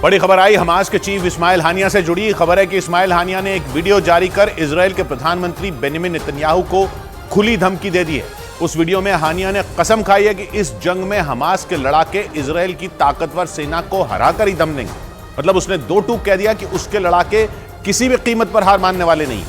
बड़ी खबर आई हमास के चीफ इस्माइल हानिया से जुड़ी। खबर है कि इस्माइल हानिया ने एक वीडियो जारी कर इजराइल के प्रधानमंत्री बेंजामिन नेतन्याहू को खुली धमकी दे दी है। उस वीडियो में हानिया ने कसम खाई है कि इस जंग में हमास के लड़ाके इजराइल की ताकतवर सेना को हराकर ही दम देंगे। मतलब उसने दो टूक कह दिया कि उसके लड़ाके किसी भी कीमत पर हार मानने वाले नहीं।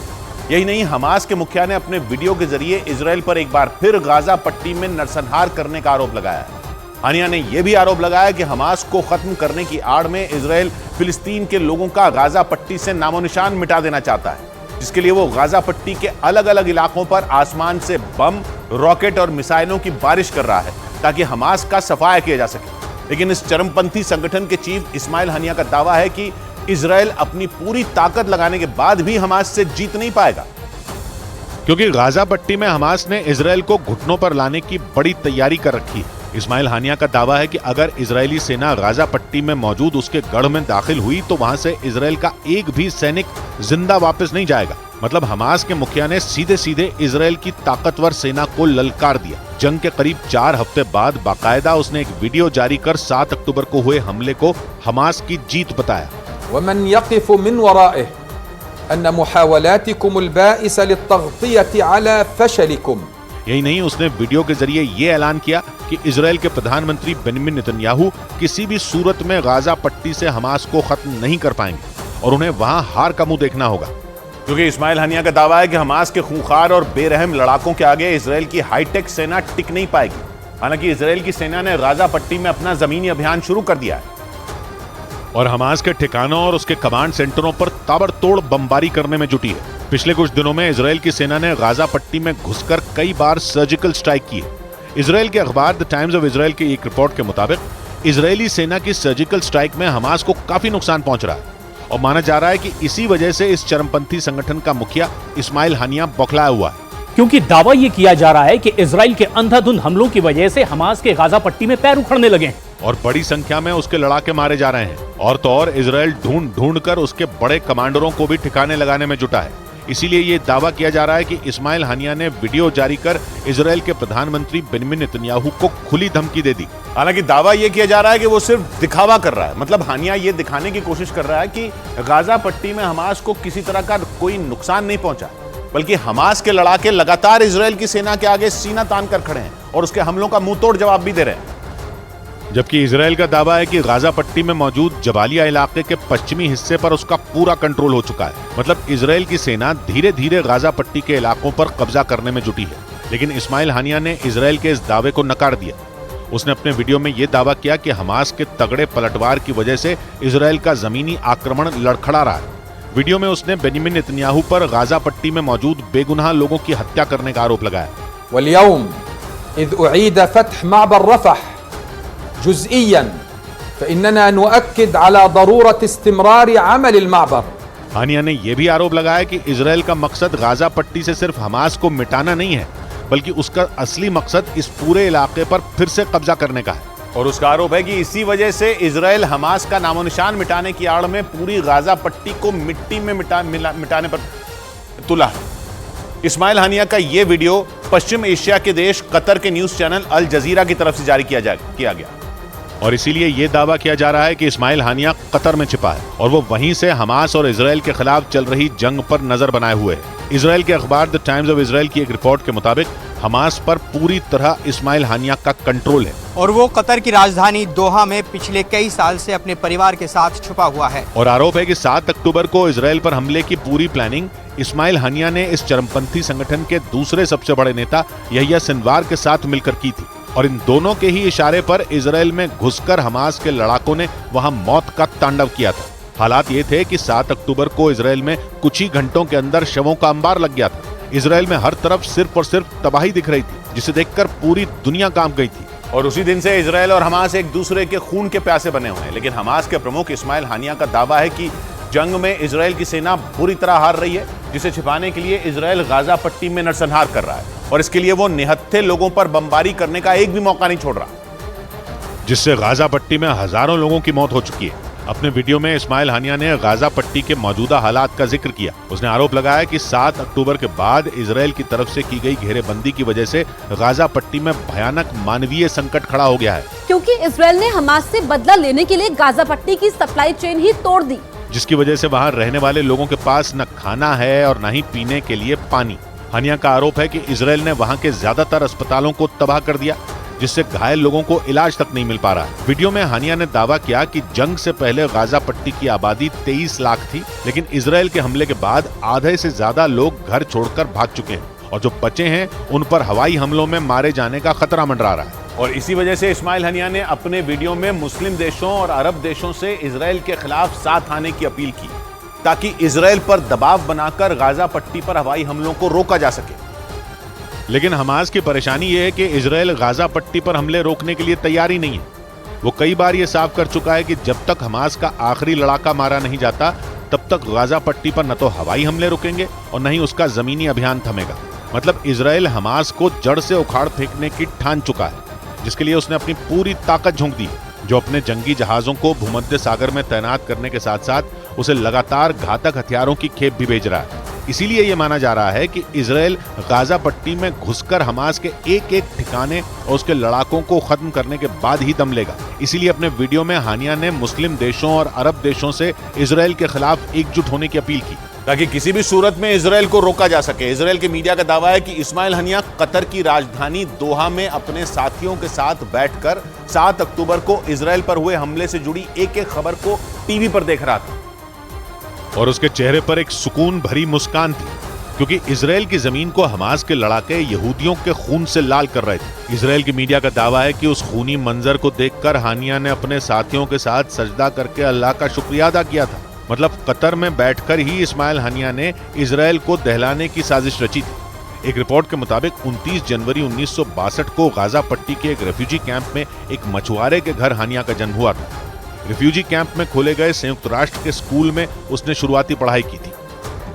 यही नहीं, हमास के मुखिया ने अपने वीडियो के जरिए इजराइल पर एक बार फिर गाजा पट्टी में नरसंहार करने का आरोप लगाया है। हानिया ने यह भी आरोप लगाया कि हमास को खत्म करने की आड़ में इजराइल फिलिस्तीन के लोगों का गाजा पट्टी से नामो निशान मिटा देना चाहता है, जिसके लिए वो गाजा पट्टी के अलग अलग इलाकों पर आसमान से बम, रॉकेट और मिसाइलों की बारिश कर रहा है ताकि हमास का सफाया किया जा सके। लेकिन इस चरमपंथी संगठन के चीफ इस्माइल हानिया का दावा है कि इजराइल अपनी पूरी ताकत लगाने के बाद भी हमास से जीत नहीं पाएगा, क्योंकि गाजा पट्टी में हमास ने इजराइल को घुटनों पर लाने की बड़ी तैयारी कर रखी है। इस्माइल हानिया का दावा है कि अगर इजरायली सेना गाजा पट्टी में मौजूद उसके गढ़ में दाखिल हुई तो वहां से इजराइल का एक भी सैनिक जिंदा वापस नहीं जाएगा। मतलब हमास के मुखिया ने सीधे सीधे इजराइल की ताकतवर सेना को ललकार दिया। जंग के करीब 4 हफ्ते बाद बाकायदा उसने एक वीडियो जारी कर 7 अक्टूबर को हुए हमले को हमास की जीत बताया। वमन यक़िफ़ु मिन वराइह अन्न मुहावलातिकुमुल बाइसा लित्तग़तियति अला फशलिकुम। यही नहीं, उसने वीडियो के जरिए ये ऐलान किया कि इजराइल के प्रधानमंत्री बेंजामिन नेतन्याहू किसी भी सूरत में गाजा पट्टी से हमास को खत्म नहीं कर पाएंगे और उन्हें वहां हार का मुंह देखना होगा। क्योंकि इस्माइल हानिया का दावा है कि हमास के खूंखार और बेरहम लड़ाकों के आगे इजराइल की हाईटेक सेना टिक नहीं पाएगी। हालांकि इजराइल की सेना ने गाजा पट्टी में अपना जमीनी अभियान शुरू कर दिया है और हमास के ठिकानों और उसके कमांड सेंटरों पर ताबड़तोड़ बमबारी करने में जुटी है। पिछले कुछ दिनों में इजराइल की सेना ने गाजा पट्टी में घुसकर कई बार सर्जिकल स्ट्राइक की है। इजराइल के अखबार द टाइम्स ऑफ इजराइल की एक रिपोर्ट के मुताबिक इजरायली सेना की सर्जिकल स्ट्राइक में हमास को काफी नुकसान पहुंच रहा है और माना जा रहा है कि इसी वजह से इस चरमपंथी संगठन का मुखिया इस्माइल हानिया बौखलाया हुआ है, क्योंकि दावा यह किया जा रहा है कि इजराइल के अंधाधुंध हमलों की वजह से हमास के गाजा पट्टी में पैर उखड़ने लगे और बड़ी संख्या में उसके लड़ाके मारे जा रहे हैं। और तो और इजराइल ढूंढ ढूंढ कर उसके बड़े कमांडरों को भी ठिकाने लगाने में जुटा है। इसीलिए ये दावा किया जा रहा है कि इस्माइल हानिया ने वीडियो जारी कर इजराइल के प्रधानमंत्री बेंजामिन नेतन्याहू को खुली धमकी दे दी। हालांकि दावा यह किया जा रहा है कि वो सिर्फ दिखावा कर रहा है। मतलब हानिया ये दिखाने की कोशिश कर रहा है कि गाजा पट्टी में हमास को किसी तरह का कोई नुकसान नहीं पहुंचा, बल्कि हमास के लड़ाके लगातार इजराइल की सेना के आगे सीना तान कर खड़े हैं और उसके हमलों का मुंह तोड़ जवाब भी दे रहे हैं। जबकि इजराइल का दावा है कि गाजा पट्टी में मौजूद जबालिया इलाके के पश्चिमी हिस्से पर उसका पूरा कंट्रोल हो चुका है। मतलब इजराइल की सेना धीरे धीरे गाजा पट्टी के इलाकों पर कब्जा करने में जुटी है। लेकिन इस्माइल हानिया ने इजराइल के इस दावे को नकार दिया। उसने अपने वीडियो में यह दावा किया कि हमास के तगड़े पलटवार की वजह से इजराइल का जमीनी आक्रमण लड़खड़ा रहा है। वीडियो में उसने बेंजामिन नेतन्याहू पर गाजा पट्टी में मौजूद बेगुनाह लोगों की हत्या करने का आरोप लगाया। वल्यौम इज़ उईद फ़त्ह मअबर रफ़ह जुज़इयन फ़इन्नना नुअक्किद अला ज़रूरत इस्तिमरार अमल अल-मअबर। हानिया ने यह भी आरोप लगाया कि इजराइल का मकसद गाजा पट्टी से सिर्फ हमास को मिटाना नहीं है, बल्कि उसका असली मकसद इस पूरे इलाके पर फिर से कब्जा करने का है। और उसका आरोप है कि इसी वजह से इजराइल हमास का नामो निशान मिटाने की आड़ में पूरी गाजा पट्टी को मिट्टी में मिटाने पर तुला है। इस्माइल हानिया का यह वीडियो पश्चिम एशिया के देश कतर के न्यूज चैनल अल जजीरा की तरफ से जारी किया गया और इसीलिए यह दावा किया जा रहा है कि इस्माइल हानिया कतर में छिपा है और वो वहीं से हमास और इजराइल के खिलाफ चल रही जंग पर नजर बनाए हुए है। इजराइल के अखबार द टाइम्स ऑफ इजराइल की एक रिपोर्ट के मुताबिक हमास पर पूरी तरह इस्माइल हानिया का कंट्रोल है और वो कतर की राजधानी दोहा में पिछले कई साल से अपने परिवार के साथ छुपा हुआ है। और आरोप है कि 7 अक्टूबर को इजराइल पर हमले की पूरी प्लानिंग इस्माइल हानिया ने इस चरमपंथी संगठन के दूसरे सबसे बड़े नेता यहिया सिनवार के साथ मिलकर की थी और इन दोनों के ही इशारे पर इजराइल में घुसकर हमास के लड़ाकों ने वहां मौत का तांडव किया था। हालात ये थे कि 7 अक्टूबर को इजराइल में कुछ ही घंटों के अंदर शवों का अंबार लग गया था। इजराइल में हर तरफ सिर्फ और सिर्फ तबाही दिख रही थी, जिसे देखकर पूरी दुनिया कांप गई थी। और उसी दिन से इजराइल और हमास एक दूसरे के खून के प्यासे बने हुए हैं। लेकिन हमास के प्रमुख इस्माइल हानिया का दावा है कि जंग में इजराइल की सेना बुरी तरह हार रही है, जिसे छिपाने के लिए इजराइल गाजा पट्टी में नरसंहार कर रहा है और इसके लिए वो निहत्थे लोगों पर बमबारी करने का एक भी मौका नहीं छोड़ रहा, जिससे गाजा पट्टी में हजारों लोगों की मौत हो चुकी है। अपने वीडियो में इस्माइल हानिया ने गाजा पट्टी के मौजूदा हालात का जिक्र किया। उसने आरोप लगाया कि 7 अक्टूबर के बाद इजराइल की तरफ से की गई घेरेबंदी की वजह से गाजा पट्टी में भयानक मानवीय संकट खड़ा हो गया है, क्योंकि इजराइल ने हमास से बदला लेने के लिए गाजा पट्टी की सप्लाई चेन ही तोड़ दी, जिसकी वजह से वहां रहने वाले लोगों के पास न खाना है और न ही पीने के लिए पानी। हानिया का आरोप है कि इजराइल ने वहां के ज्यादातर अस्पतालों को तबाह कर दिया, जिससे घायल लोगों को इलाज तक नहीं मिल पा रहा है। वीडियो में हानिया ने दावा किया कि जंग से पहले गाजा पट्टी की आबादी 23 लाख थी, लेकिन इजराइल के हमले के बाद आधे से ज्यादा लोग घर छोड़कर भाग चुके हैं और जो बचे हैं उन पर हवाई हमलों में मारे जाने का खतरा मंडरा रहा है। और इसी वजह से इस्माइल हानिया ने अपने वीडियो में मुस्लिम देशों और अरब देशों से इजराइल के खिलाफ साथ आने की अपील की, ताकि इजराइल पर दबाव बनाकर गाजा पट्टी पर हवाई हमलों को रोका जा सके। लेकिन हमास की परेशानी यह है कि इजराइल गाजा पट्टी पर हमले रोकने के लिए तैयार ही नहीं है। वो कई बार ये साफ कर चुका है कि जब तक हमास का आखिरी लड़ाका मारा नहीं जाता तब तक गाजा पट्टी पर न तो हवाई हमले रुकेंगे और न ही उसका जमीनी अभियान थमेगा। मतलब इजराइल हमास को जड़ से उखाड़ फेंकने की ठान चुका है, जिसके लिए उसने अपनी पूरी ताकत झोंक दी, जो अपने जंगी जहाजों को भूमध्य सागर में तैनात करने के साथ साथ उसे लगातार घातक हथियारों की खेप भी भेज रहा है। इसीलिए यह माना जा रहा है कि इजराइल गाजा पट्टी में घुसकर हमास के एक एक ठिकाने और उसके लड़ाकों को खत्म करने के बाद ही दम लेगा। इसीलिए अपने वीडियो में हानिया ने मुस्लिम देशों और अरब देशों से इजराइल के खिलाफ एकजुट होने की अपील की, ताकि किसी भी सूरत में इजराइल को रोका जा सके। इजराइल के मीडिया का दावा है कि इस्माइल हानिया कतर की राजधानी दोहा में अपने साथियों के साथ बैठकर 7 अक्टूबर को इजराइल पर हुए हमले से जुड़ी एक एक खबर को टीवी पर देख रहा था और उसके चेहरे पर एक सुकून भरी मुस्कान थी, क्योंकि इजराइल की जमीन को हमास के लड़ाके यहूदियों के खून से लाल कर रहे थे। इजराइल की मीडिया का दावा है कि उस खूनी मंजर को देखकर हानिया ने अपने साथियों के साथ सजदा करके अल्लाह का शुक्रिया अदा किया था। मतलब कतर में बैठकर ही इस्माइल हानिया ने इजराइल को दहलाने की साजिश रची थी। एक रिपोर्ट के मुताबिक 29 जनवरी 1962 को गाजा पट्टी के एक रेफ्यूजी कैंप में एक मछुआरे के घर हानिया का जन्म हुआ था। रिफ्यूजी कैंप में खोले गए संयुक्त राष्ट्र के स्कूल में उसने शुरुआती पढ़ाई की थी।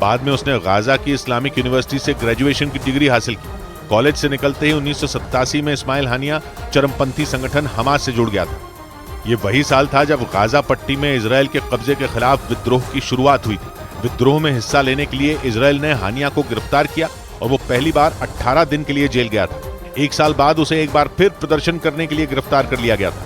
बाद में उसने गाजा की इस्लामिक यूनिवर्सिटी से ग्रेजुएशन की डिग्री हासिल की। कॉलेज से निकलते ही 1987 में इस्माइल हानिया चरमपंथी संगठन हमास से जुड़ गया था। ये वही साल था जब गाजा पट्टी में इजराइल के कब्जे के खिलाफ विद्रोह की शुरुआत हुई थी। विद्रोह में हिस्सा लेने के लिए इजराइल ने हानिया को गिरफ्तार किया और वो पहली बार 18 दिन के लिए जेल गया था। 1 साल बाद उसे एक बार फिर प्रदर्शन करने के लिए गिरफ्तार कर लिया गया था।